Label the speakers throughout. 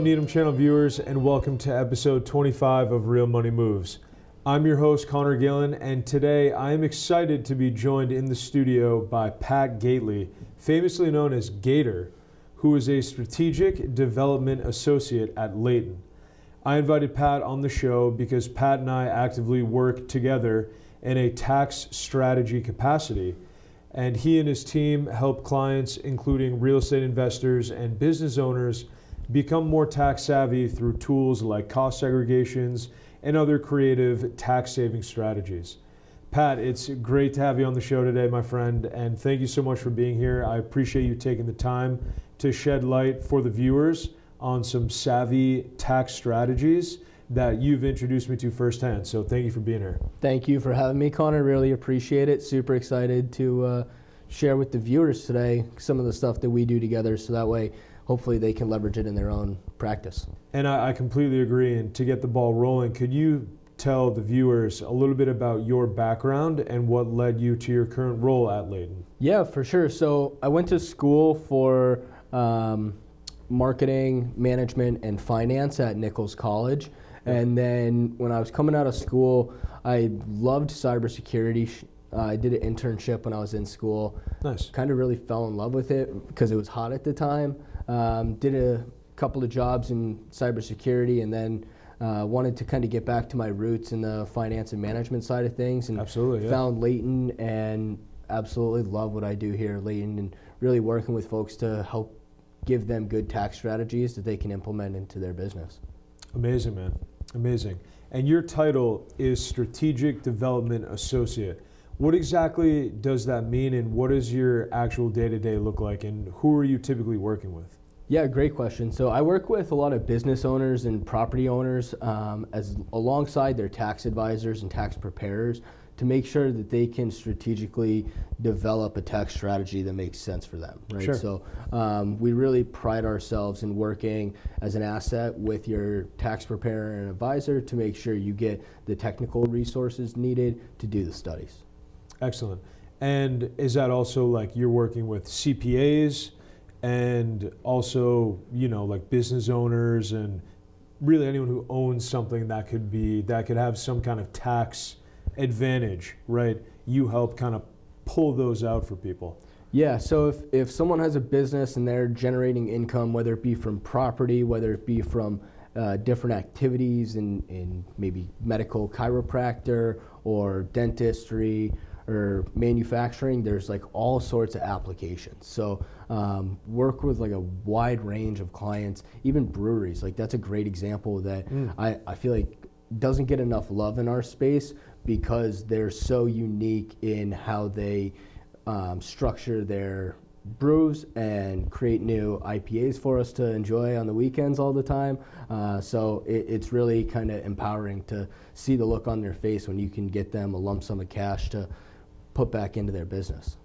Speaker 1: Hello, Needham channel viewers, and welcome to episode 25 of Real Money Moves. I'm your host, Connor Gillen, and today I am excited to be joined in the studio by Pat Gately, famously known as Gator, who is a strategic development associate at Layton. I invited Pat on the show because Pat and I actively work together in a tax strategy capacity, and he and his team help clients, including real estate investors and business owners, become more tax savvy through tools like cost segregations and other creative tax saving strategies. Pat, it's great to have you on the show today, my friend, and thank you so much for being here. I appreciate you taking the time to shed light for the viewers on some savvy tax strategies that you've introduced me to firsthand. So thank you for being here.
Speaker 2: Thank you for having me, Connor. Really appreciate it. Super excited to share with the viewers today some of the stuff that we do together, so that way hopefully they can leverage it in their own practice.
Speaker 1: And I completely agree. And to get the ball rolling, could you tell the viewers a little bit about your background and what led you to your current role at Layton?
Speaker 2: Yeah, for sure. So I went to school for marketing, management, and finance at Nichols College. And then when I was coming out of school, I loved cybersecurity. I did an internship when I was in school.
Speaker 1: Nice.
Speaker 2: Kind of really fell in love with it because it was hot at the time. Did a couple of jobs in cybersecurity, and then wanted to kind of get back to my roots in the finance and management side of things. And
Speaker 1: absolutely, yeah.
Speaker 2: Found Layton and absolutely love what I do here at Layton, and really working with folks to help give them good tax strategies that they can implement into their business.
Speaker 1: Amazing, man. Amazing. And your title is Strategic Development Associate. What exactly does that mean, and what does your actual day-to-day look like, and who are you typically working with?
Speaker 2: Yeah, great question. So I work with a lot of business owners and property owners as alongside their tax advisors and tax preparers to make sure that they can strategically develop a tax strategy that makes sense for them, right?
Speaker 1: Sure.
Speaker 2: So we really pride ourselves in working as an asset with your tax preparer and advisor to make sure you get the technical resources needed to do the studies.
Speaker 1: Excellent. And is that also like you're working with CPAs and also, you know, like business owners and really anyone who owns something that could have some kind of tax advantage, right? You help kind of pull those out for people.
Speaker 2: Yeah, so if someone has a business and they're generating income, whether it be from property, whether it be from different activities in maybe medical chiropractor or dentistry or manufacturing, there's like all sorts of applications. So work with like a wide range of clients, even breweries. Like that's a great example that I feel like doesn't get enough love in our space because they're so unique in how they structure their brews and create new IPAs for us to enjoy on the weekends all the time. So it's really kind of empowering to see the look on their face when you can get them a lump sum of cash to put back into their business.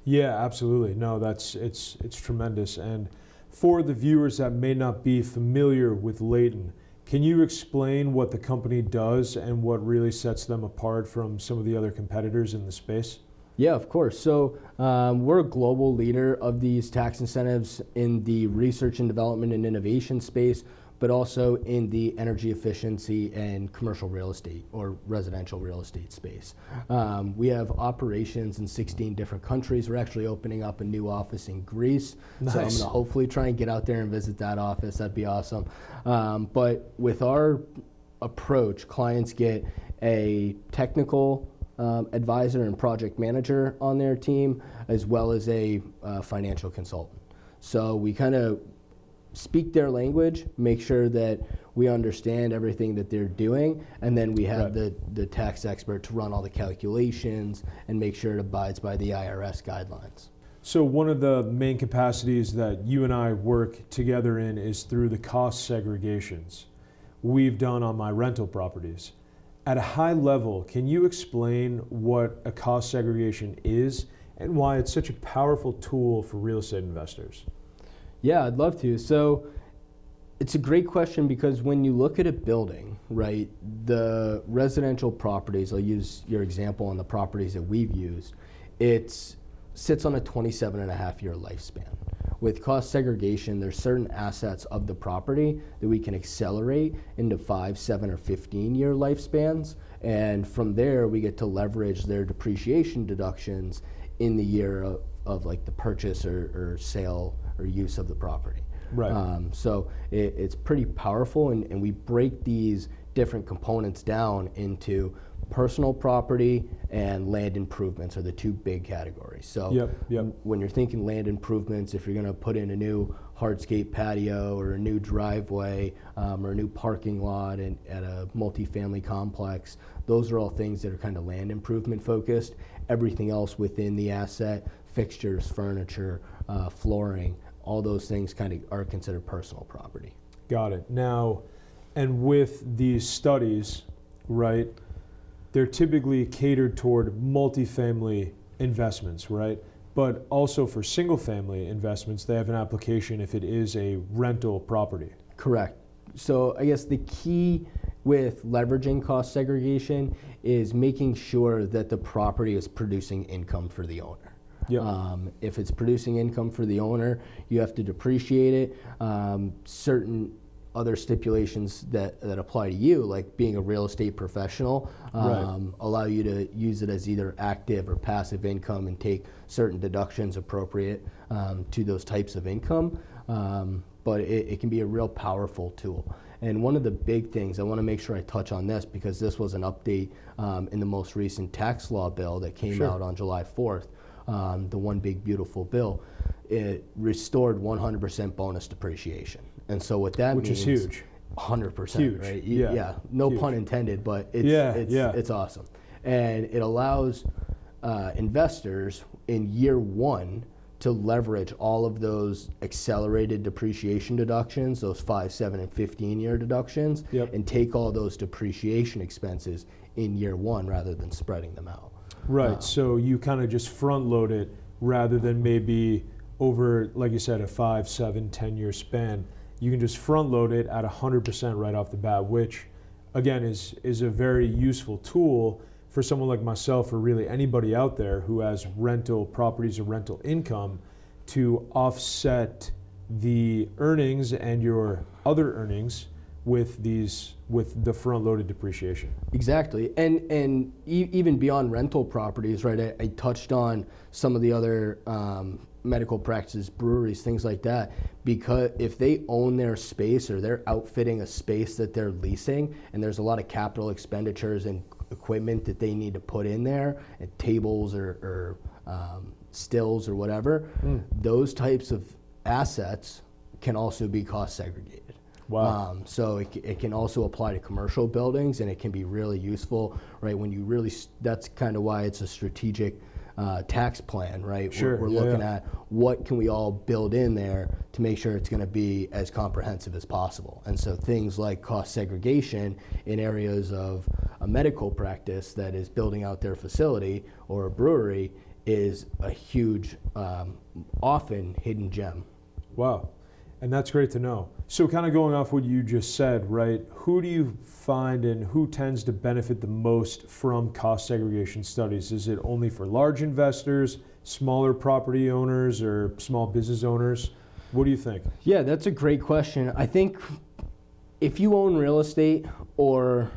Speaker 1: Yeah, absolutely. No, it's tremendous. And for the viewers that may not be familiar with Layton, can you explain what the company does and what really sets them apart from some of the other competitors in the space?
Speaker 2: Yeah, of course. So we're a global leader of these tax incentives in the research and development and innovation space, but also in the energy efficiency and commercial real estate or residential real estate space. We have operations in 16 different countries. We're actually opening up a new office in Greece.
Speaker 1: Nice.
Speaker 2: So I'm gonna hopefully try and get out there and visit that office. That'd be awesome. But with our approach, clients get a technical advisor and project manager on their team, as well as a financial consultant. So we kind of speak their language, make sure that we understand everything that they're doing, and then we have the tax expert to run all the calculations and make sure it abides by the IRS guidelines.
Speaker 1: So one of the main capacities that you and I work together in is through the cost segregations we've done on my rental properties. At a high level, can you explain what a cost segregation is and why it's such a powerful tool for real estate investors?
Speaker 2: Yeah, I'd love to. So it's a great question because when you look at a building, right, the residential properties, I'll use your example on the properties that we've used, it sits on a 27.5-year lifespan. with cost segregation, there's certain assets of the property that we can accelerate into 5, 7, or 15-year lifespans. And from there, we get to leverage their depreciation deductions in the year of like the purchase or sale or use of the property.
Speaker 1: Right.
Speaker 2: So it's pretty powerful, and we break these different components down into personal property and land improvements are the two big categories. So when you're thinking land improvements, if you're going to put in a new hardscape patio or a new driveway or a new parking lot at a multifamily complex, those are all things that are kind of land improvement focused. Everything else within the asset, fixtures, furniture, flooring, all those things kind of are considered personal property.
Speaker 1: Got it. Now, and with these studies, right, they're typically catered toward multifamily investments, right? But also for single family investments, they have an application if it is a rental property.
Speaker 2: Correct. So I guess the key with leveraging cost segregation is making sure that the property is producing income for the owner.
Speaker 1: Yep.
Speaker 2: If it's producing income for the owner, you have to depreciate it. Certain other stipulations that apply to you, like being a real estate professional, allow you to use it as either active or passive income and take certain deductions appropriate to those types of income. But it can be a real powerful tool. And one of the big things, I want to make sure I touch on this because this was an update in the most recent tax law bill that came out on July 4th, the One Big Beautiful Bill. It restored 100% bonus depreciation. And so what that means,
Speaker 1: which is huge.
Speaker 2: 100%,
Speaker 1: huge.
Speaker 2: right?
Speaker 1: Yeah,
Speaker 2: no
Speaker 1: huge.
Speaker 2: Pun intended, but it's awesome. And it allows investors in year one to leverage all of those accelerated depreciation deductions, those 5, 7, and 15-year deductions, and take all those depreciation expenses in year one rather than spreading them out.
Speaker 1: Right, so you kind of just front load it rather than maybe over, like you said, a 5, 7, 10-year span. You can just front load it at 100% right off the bat, which again is a very useful tool for someone like myself or really anybody out there who has rental properties or rental income to offset the earnings and your other earnings with the front loaded depreciation.
Speaker 2: Exactly. And even beyond rental properties, right? I touched on some of the other medical practices, breweries, things like that, because if they own their space or they're outfitting a space that they're leasing and there's a lot of capital expenditures and equipment that they need to put in there, and tables or stills or whatever, those types of assets can also be cost segregated.
Speaker 1: Wow.
Speaker 2: So it can also apply to commercial buildings, and it can be really useful, right? When you really, that's kind of why it's a strategic tax plan, right?
Speaker 1: Sure.
Speaker 2: We're looking at what can we all build in there to make sure it's going to be as comprehensive as possible. And so things like cost segregation in areas of a medical practice that is building out their facility or a brewery is a huge, often hidden gem.
Speaker 1: Wow. And that's great to know. So kind of going off what you just said, right, who do you find and who tends to benefit the most from cost segregation studies? Is it only for large investors, smaller property owners, or small business owners? What do you think?
Speaker 2: Yeah, that's a great question. I think if you own real estate or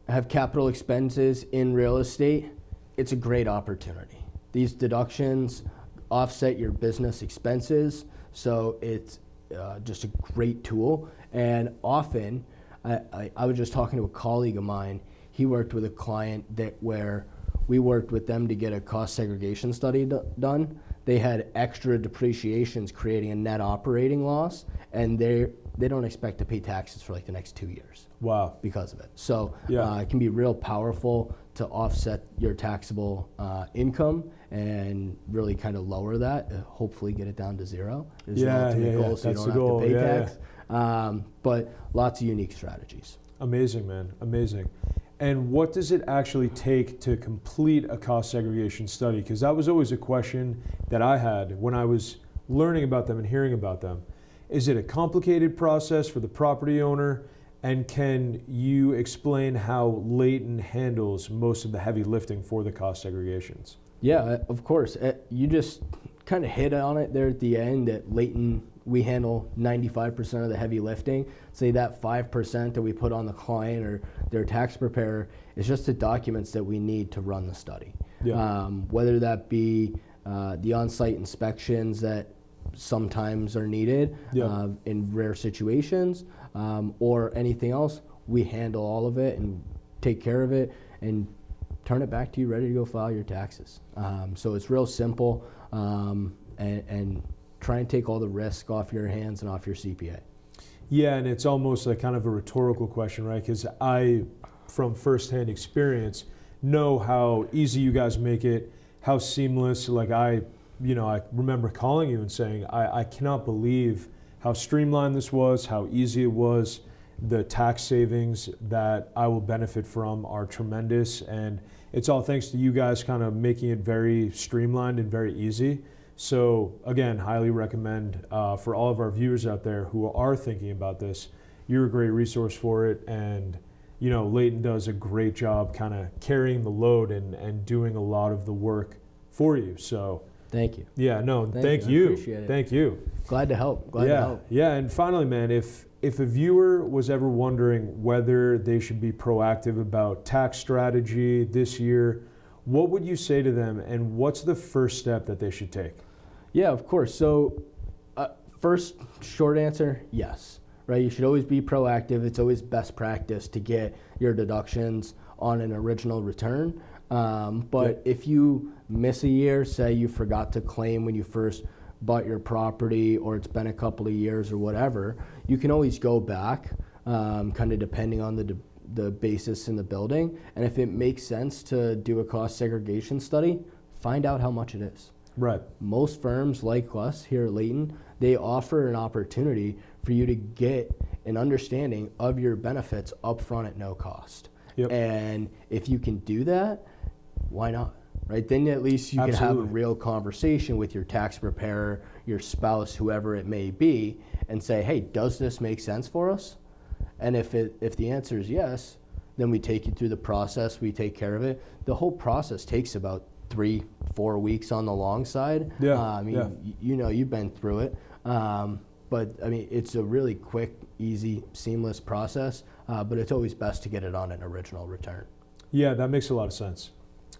Speaker 2: have capital expenses in real estate, it's a great opportunity. These deductions offset your business expenses, so it's just a great tool. And often, I was just talking to a colleague of mine. He worked with a client where we worked with them to get a cost segregation study done. They had extra depreciations creating a net operating loss, and they don't expect to pay taxes for like the next 2 years.
Speaker 1: Wow.
Speaker 2: Because of it. So it can be real powerful to offset your taxable income and really kind of lower that, hopefully get it down to zero. Is the ultimate goal, so you don't have to pay tax. But lots of unique strategies.
Speaker 1: Amazing, man. Amazing. And what does it actually take to complete a cost segregation study? Because that was always a question that I had when I was learning about them and hearing about them. Is it a complicated process for the property owner? And can you explain how Layton handles most of the heavy lifting for the cost segregations?
Speaker 2: Yeah, of course. You just kind of hit on it there at the end that Leighton, we handle 95% of the heavy lifting. Say that 5% that we put on the client or their tax preparer is just the documents that we need to run the study.
Speaker 1: Yeah.
Speaker 2: Whether that be the on-site inspections that sometimes are needed in rare situations, or anything else, we handle all of it and take care of it and turn it back to you ready to go file your taxes. So it's real simple, and try and take all the risk off your hands and off your CPA.
Speaker 1: Yeah, and it's almost like kind of a rhetorical question, right? Because I, from firsthand experience, know how easy you guys make it, how seamless. Like I remember calling you and saying, I cannot believe how streamlined this was, how easy it was. The tax savings that I will benefit from are tremendous, and it's all thanks to you guys kind of making it very streamlined and very easy. So again, highly recommend for all of our viewers out there who are thinking about this. You're a great resource for it, and Leighton does a great job kind of carrying the load and doing a lot of the work for you. So
Speaker 2: thank you.
Speaker 1: Yeah, no, thank you.
Speaker 2: Appreciate it.
Speaker 1: Thank you.
Speaker 2: Glad to help. Glad to help.
Speaker 1: Yeah, and finally, man, if a viewer was ever wondering whether they should be proactive about tax strategy this year, what would you say to them, and what's the first step that they should take?
Speaker 2: Yeah, of course. So first short answer, yes. Right? You should always be proactive. It's always best practice to get your deductions on an original return. But if you miss a year, say you forgot to claim when you first bought your property, or it's been a couple of years or whatever, you can always go back, kind of depending on the basis in the building. And if it makes sense to do a cost segregation study, find out how much it is.
Speaker 1: Right.
Speaker 2: Most firms like us here at Leighton, they offer an opportunity for you to get an understanding of your benefits upfront at no cost.
Speaker 1: Yep.
Speaker 2: And if you can do that, why not? Right? Then at least you can have a real conversation with your tax preparer, your spouse, whoever it may be, and say, hey, does this make sense for us? And if the answer is yes, then we take you through the process, we take care of it. The whole process takes about 3-4 weeks on the long side.
Speaker 1: Yeah.
Speaker 2: You've been through it. But I mean, it's a really quick, easy, seamless process, but it's always best to get it on an original return.
Speaker 1: Yeah, that makes a lot of sense.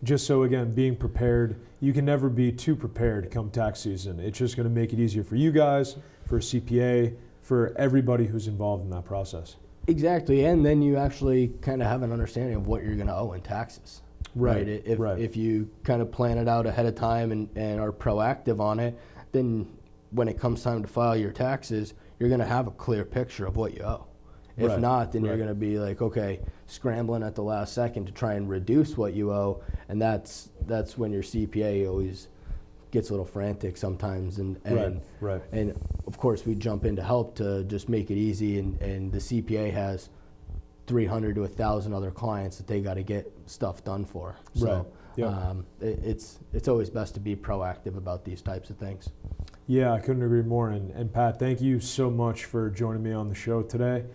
Speaker 1: Just so, again, being prepared, you can never be too prepared come tax season. It's just going to make it easier for you guys, for CPA, for everybody who's involved in that process.
Speaker 2: Exactly, and then you actually kind of have an understanding of what you're going to owe in taxes.
Speaker 1: Right.
Speaker 2: If you kind of plan it out ahead of time and are proactive on it, then when it comes time to file your taxes, you're going to have a clear picture of what you owe. If not, then you're going to be like, okay, scrambling at the last second to try and reduce what you owe, and that's when your CPA always gets a little frantic sometimes. And of course, we jump in to help to just make it easy, and the CPA has 300 to 1,000 other clients that they got to get stuff done for. So it's always best to be proactive about these types of things.
Speaker 1: Yeah, I couldn't agree more. And Pat, thank you so much for joining me on the show today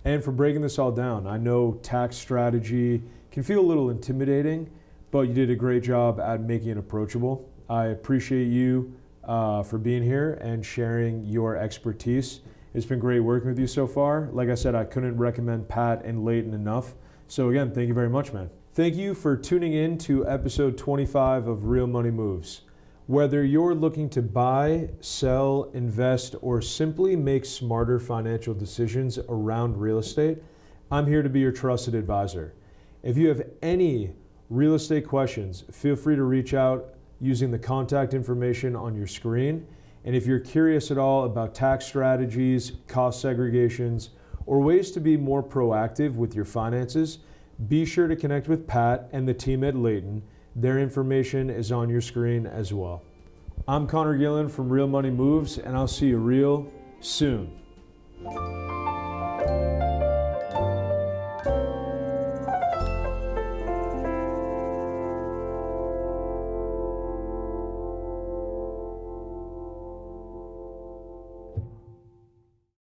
Speaker 1: and for breaking this all down. I know tax strategy can feel a little intimidating, but you did a great job at making it approachable. I appreciate you for being here and sharing your expertise. It's been great working with you so far. Like I said, I couldn't recommend Pat and Leighton enough. So again, thank you very much, man. Thank you for tuning in to episode 25 of Real Money Moves. Whether you're looking to buy, sell, invest, or simply make smarter financial decisions around real estate, I'm here to be your trusted advisor. If you have any real estate questions, feel free to reach out using the contact information on your screen. And if you're curious at all about tax strategies, cost segregations, or ways to be more proactive with your finances, be sure to connect with Pat and the team at Leighton. Their information is on your screen as well. I'm Connor Gillen from Real Money Moves, and I'll see you real soon.